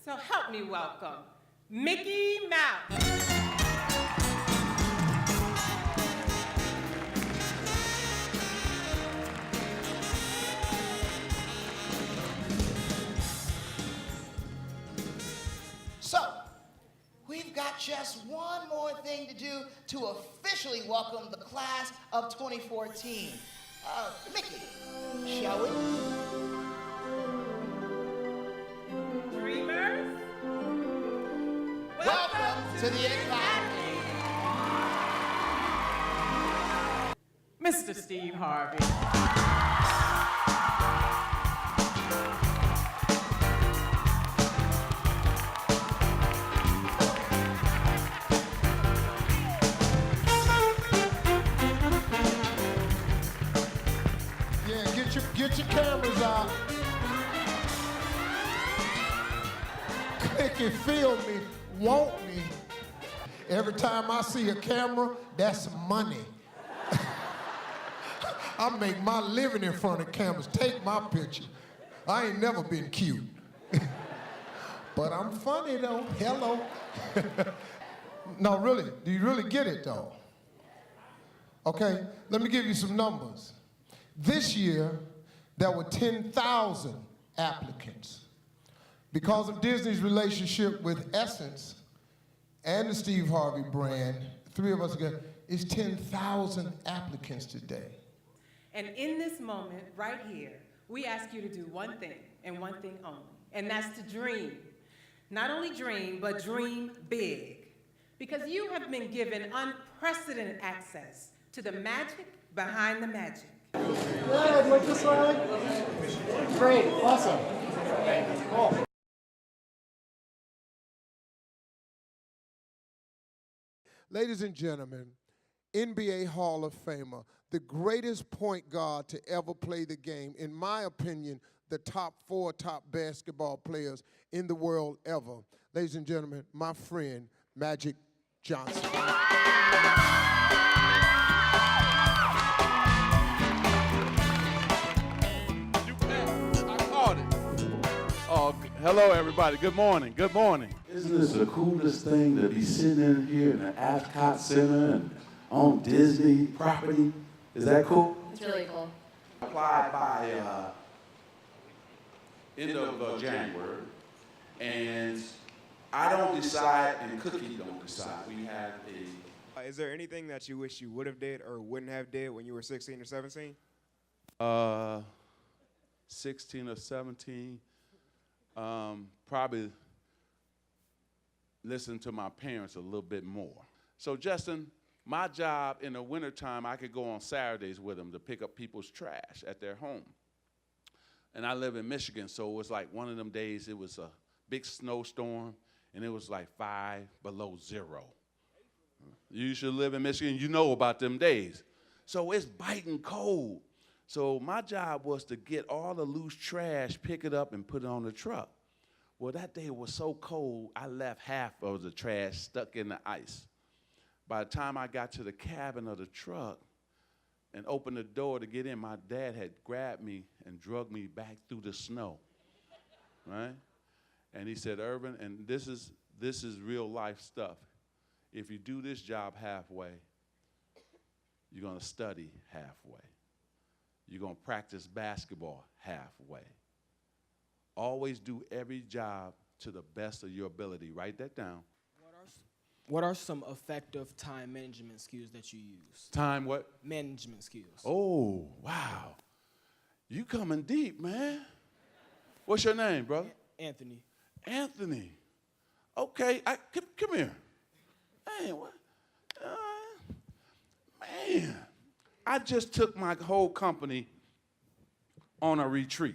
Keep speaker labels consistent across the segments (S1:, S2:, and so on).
S1: So help me welcome Mickey Mouse.
S2: So, we've got just one more thing to do to officially welcome the class of 2014. Mickey, shall we?
S1: Dreamers,
S2: Welcome to the Academy.
S1: Mr. Steve Harvey.
S3: Get your cameras out. Click and feel me, want me. Every time I see a camera, that's money. I make my living in front of cameras. Take my picture. I ain't never been cute. But I'm funny though, hello. No, really, do you really get it though? Okay, let me give you some numbers. This year, there were 10,000 applicants. Because of Disney's relationship with Essence and the Steve Harvey brand, three of us together, it's 10,000 applicants today.
S1: And in this moment, right here, we ask you to do one thing and one thing only, and that's to dream. Not only dream, but dream big. Because you have been given unprecedented access to the magic behind the magic.
S4: Good, look this way. Great, awesome. Cool.
S3: Ladies and gentlemen, NBA Hall of Famer, the greatest point guard to ever play the game, in my opinion, the top basketball players in the world ever. Ladies and gentlemen, my friend, Magic Johnson.
S5: Oh, hello, everybody. Good morning. Good morning.
S6: Isn't this the coolest thing to be sitting in here in the Ascot Center and on Disney property? Is that cool?
S7: It's really cool.
S6: Applied by end of January, and I don't decide, and Cookie don't decide. We have a.
S8: Is there anything that you wish you would have did or wouldn't have did when you were 16 or 17?
S5: 16 or 17. Probably listen to my parents a little bit more. So Justin, my job in the wintertime, I could go on Saturdays with them to pick up people's trash at their home. And I live in Michigan, so it was like one of them days, it was a big snowstorm, and it was like 5 below zero. You should live in Michigan, you know about them days. So it's biting cold. So my job was to get all the loose trash, pick it up, and put it on the truck. Well, that day was so cold, I left half of the trash stuck in the ice. By the time I got to the cabin of the truck and opened the door to get in, my dad had grabbed me and dragged me back through the snow, right? And he said, Irvin, and this is real life stuff. If you do this job halfway, you're gonna study halfway. You're gonna practice basketball halfway. Always do every job to the best of your ability. Write that down.
S4: What are some effective time management skills that you use?
S5: Time what?
S4: Management skills.
S5: Oh, wow. You coming deep, man. What's your name, brother?
S4: Anthony.
S5: Anthony. Okay, come here. Man, what? Man, I just took my whole company on a retreat.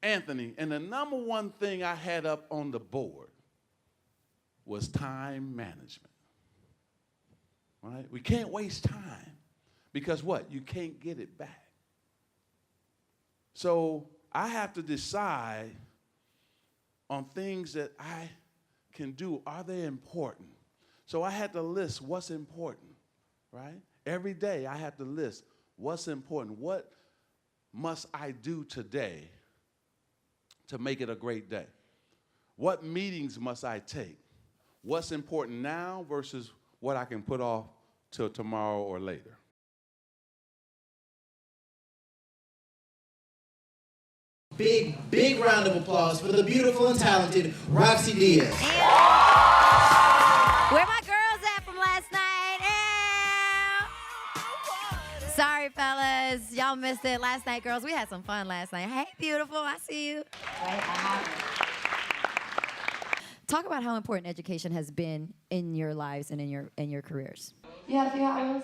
S5: Anthony, and the number one thing I had up on the board was time management, right? We can't waste time because what? You can't get it back. So I have to decide on things that I can do. Are they important? So I had to list what's important, right? Every day I have to list what's important. What must I do today to make it a great day? What meetings must I take? What's important now versus what I can put off till tomorrow or later?
S7: Big round of applause for the beautiful and talented Roxy Diaz.
S9: Where my girls at from last night? Ew. Sorry, fellas. Y'all missed it last night, girls. We had some fun last night. Hey, beautiful. I see you. Talk about how important education has been in your lives and in your careers.
S10: You had a few Hot Wheels?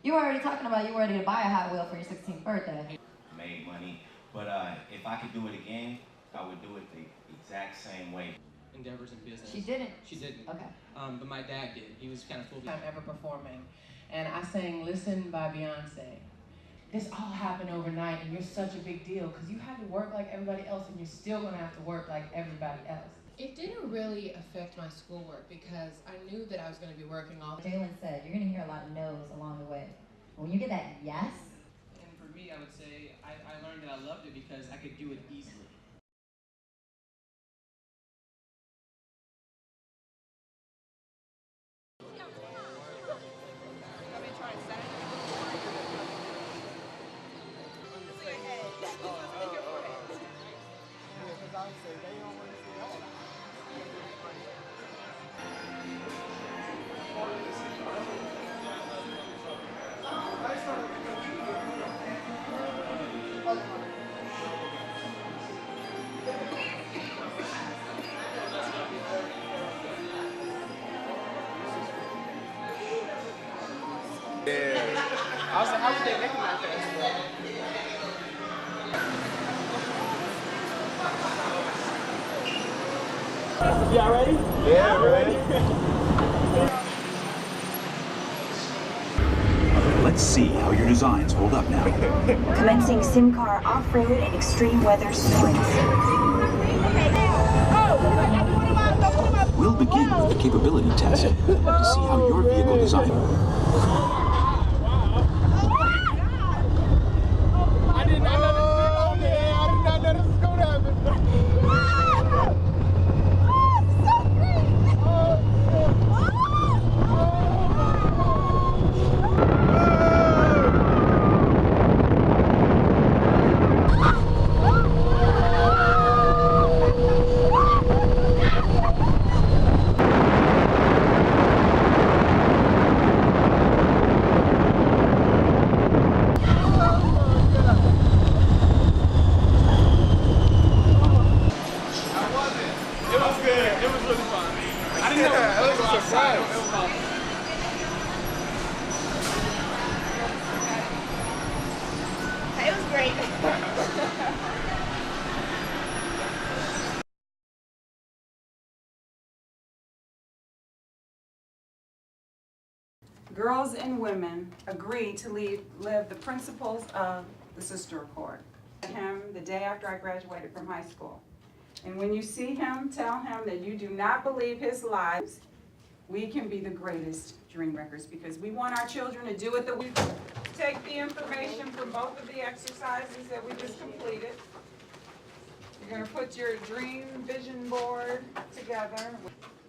S10: You were already talking about you were ready to buy a Hot Wheel for your 16th birthday.
S11: Made money, but if I could do it again, I would do it the exact same way.
S12: Endeavors in business.
S10: She didn't?
S12: She didn't.
S10: Okay.
S12: But my dad did. He was kind of full.
S13: I'm ever performing, and I sang "Listen" by Beyonce. This all happened overnight, and you're such a big deal because you have to work like everybody else, and you're still gonna have to work like everybody else.
S14: It didn't really affect my schoolwork because I knew that I was going to be working all the time.
S10: Jalen said you're going to hear a lot of no's along the way. When you get that yes.
S12: And for me, I would say I learned that I loved it because I could do it easily.
S8: I was like, how would they recognize that?
S15: Y'all ready?
S8: Yeah, we're ready.
S16: Let's see how your designs hold up now.
S17: Commencing sim car off-road and extreme weather stunts.
S16: We'll begin with the capability test to see how your vehicle design.
S15: I did not know this was going to happen.
S18: Girls and women agreed to live the principles of the Sister Accord. Him the day after I graduated from high school. And when you see him, tell him that you do not believe his lies. We can be the greatest dream wreckers because we want our children to do it the way. Take the information from both of the exercises that we just completed. You're going to put your dream vision board together.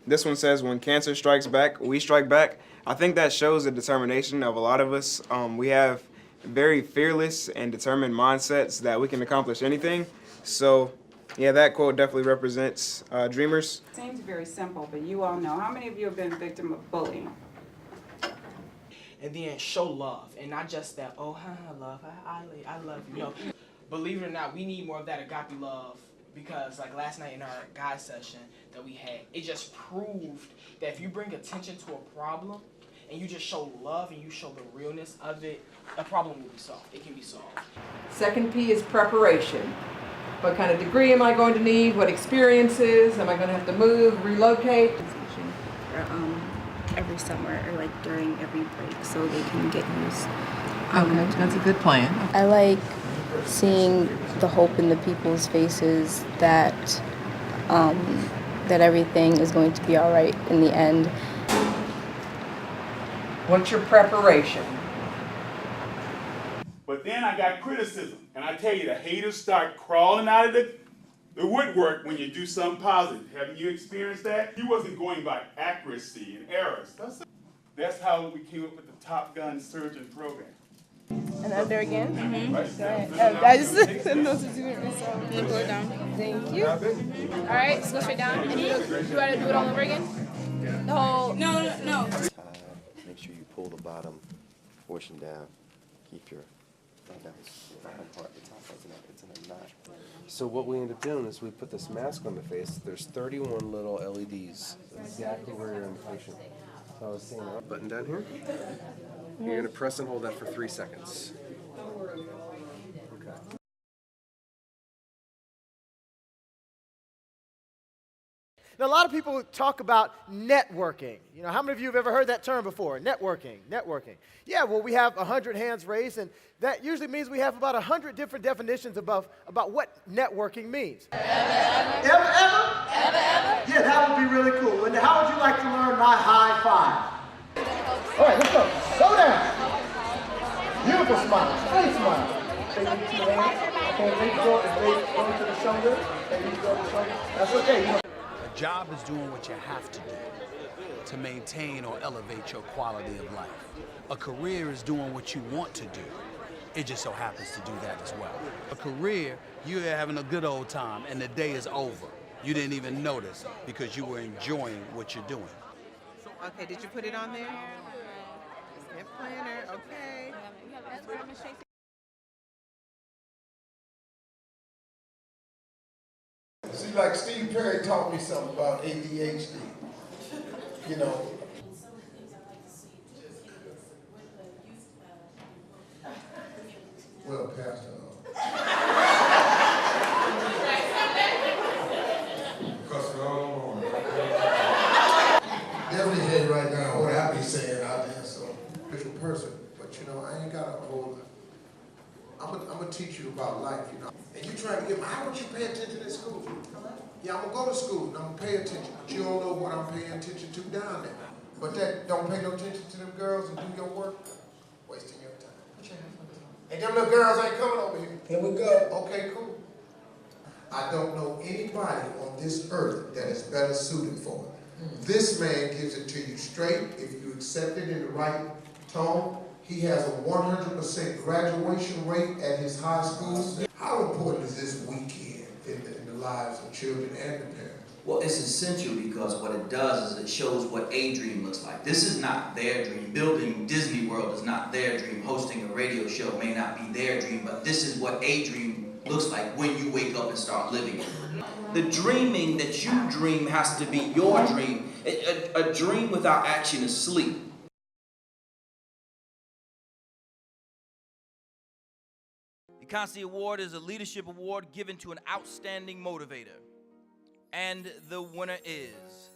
S8: This one says, when cancer strikes back, we strike back. I think that shows the determination of a lot of us. We have very fearless and determined mindsets that we can accomplish anything. So, yeah, that quote definitely represents dreamers.
S18: Seems very simple, but you all know. How many of you have been a victim of bullying?
S4: And then show love, and not just that, oh, love, I love you. No, believe it or not, we need more of that agape love. Because like last night in our guide session that we had, it just proved that if you bring attention to a problem and you just show love and you show the realness of it, a problem will be solved. It can be solved.
S19: Second P is preparation. What kind of degree am I going to need? What experiences? Am I going to have to move, relocate?
S20: Every summer or like during every break so they can get used.
S19: Okay, that's a good plan.
S20: I like seeing the hope in the people's faces that that everything is going to be all right in the end.
S19: What's your preparation?
S10: But then I got criticism, and I tell you, the haters start crawling out of the
S21: The woodwork when you do something positive. Haven't you experienced that? He wasn't going by accuracy and errors. That's how we came up with the Top Gun surgeon program.
S22: And under again?
S21: Mm-hmm. Right.
S22: Go ahead. I just didn't know to do it myself. And then pull it down. Thank you. All right, so go straight down. And you gotta do it all over again? The whole, no.
S23: Make sure you pull the bottom portion down. Keep your bottom part at the top. It's in a knot.
S24: So what we end up doing is we put this mask on the face. There's 31 little LEDs, exactly where you're in the patient. So I was saying, button down here. You're gonna press and hold that for 3 seconds. Okay.
S25: Now, a lot of people talk about networking. You know, how many of you have ever heard that term before? Networking. Yeah, well, we have 100 hands raised, and that usually means we have about 100 different definitions about what networking means.
S15: Ever? Yeah, that would be really cool. And how would you like to learn my high five? All right, let's go. Go down. Beautiful smile. Straight smile. They reach to the hand. Okay, they go to the shoulder. They reach to the shoulder. That's okay.
S26: A job is doing what you have to do to maintain or elevate your quality of life. A career is doing what you want to do. It just so happens to do that as well. A career, you're having a good old time and the day is over. You didn't even notice because you were enjoying what you're doing.
S1: Okay, did you put it on there? Hip planner, okay.
S3: See, like Steve Perry taught me something about ADHD. You know. Well, Pastor. Because we're all on. Definitely head right now what I be saying out there, so official person. But you know, I ain't got a whole lot. I'm gonna teach you about life, you know. And you trying to get me, how would you pay attention in school? Yeah, I'm gonna go to school and I'm gonna pay attention, but you don't know what I'm paying attention to down there. But that don't pay no attention to them girls and do your work, wasting your time. Put your hands on this. And them little girls ain't coming over here. Here we go. Okay, cool. I don't know anybody on this earth that is better suited for it. This man gives it to you straight. If you accept it in the right tone, he has a 100% graduation rate at his high school. How important is this weekend in the lives of children and the parents?
S27: Well, it's essential because what it does is it shows what a dream looks like. This is not their dream. Building Disney World is not their dream. Hosting a radio show may not be their dream, but this is what a dream looks like when you wake up and start living it. The dreaming that you dream has to be your dream. A dream without action is sleep.
S28: The Consti Award is a leadership award given to an outstanding motivator. And the winner is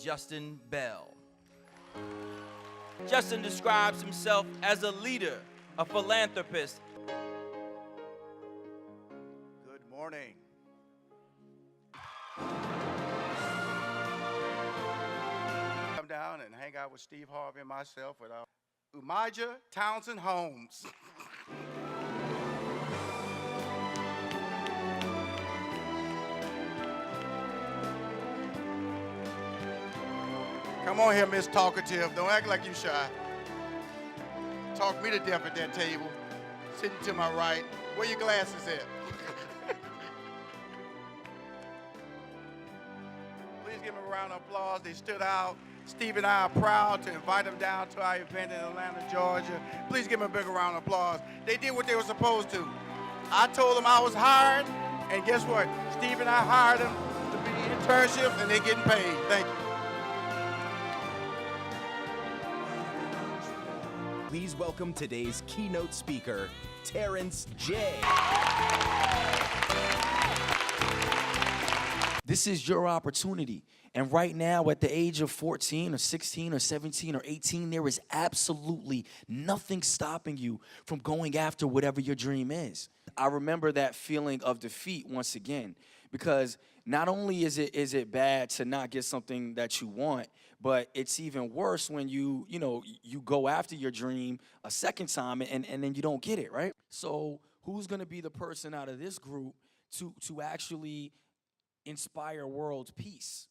S28: Justin Bell. Justin describes himself as a leader, a philanthropist.
S29: Good morning. Come down and hang out with Steve Harvey and myself with our Umaja Townsend Holmes. Come on here, Miss Talkative. Don't act like you shy. Talk me to death at that table. Sitting to my right. Where your glasses at? Please give them a round of applause. They stood out. Steve and I are proud to invite them down to our event in Atlanta, Georgia. Please give them a big round of applause. They did what they were supposed to. I told them I was hired, and guess what? Steve and I hired them to be internships, and they're getting paid. Thank you.
S30: Please welcome today's keynote speaker, Terrence J.
S31: This is your opportunity. And right now, at the age of 14 or 16 or 17 or 18, there is absolutely nothing stopping you from going after whatever your dream is. I remember that feeling of defeat once again, because not only is it bad to not get something that you want, but it's even worse when you go after your dream a second time and then you don't get it, right? So who's going to be the person out of this group to actually inspire world peace.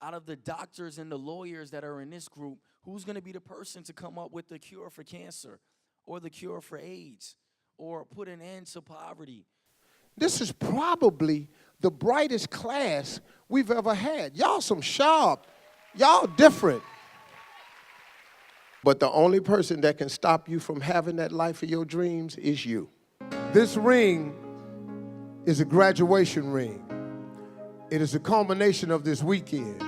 S31: Out of the doctors and the lawyers that are in this group, who's going to be the person to come up with the cure for cancer or the cure for AIDS or put an end to poverty?
S3: This is probably the brightest class we've ever had. Y'all some sharp. Y'all different. But the only person that can stop you from having that life of your dreams is you. This ring is a graduation ring. It is a culmination of this weekend.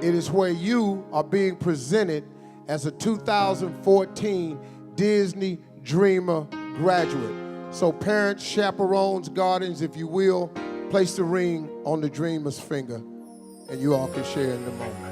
S3: It is where you are being presented as a 2014 Disney Dreamer graduate. So parents, chaperones, guardians, if you will, place the ring on the dreamer's finger and you all can share in the moment.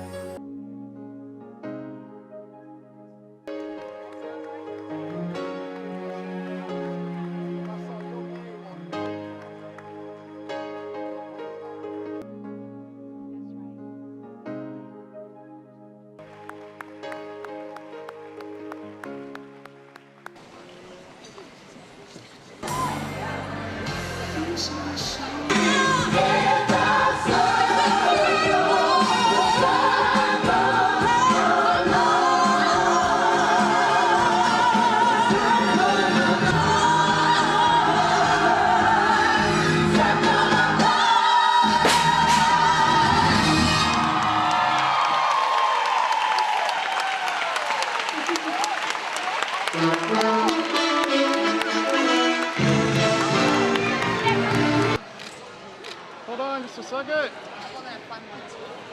S2: Hold on, this was so good.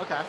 S2: Okay.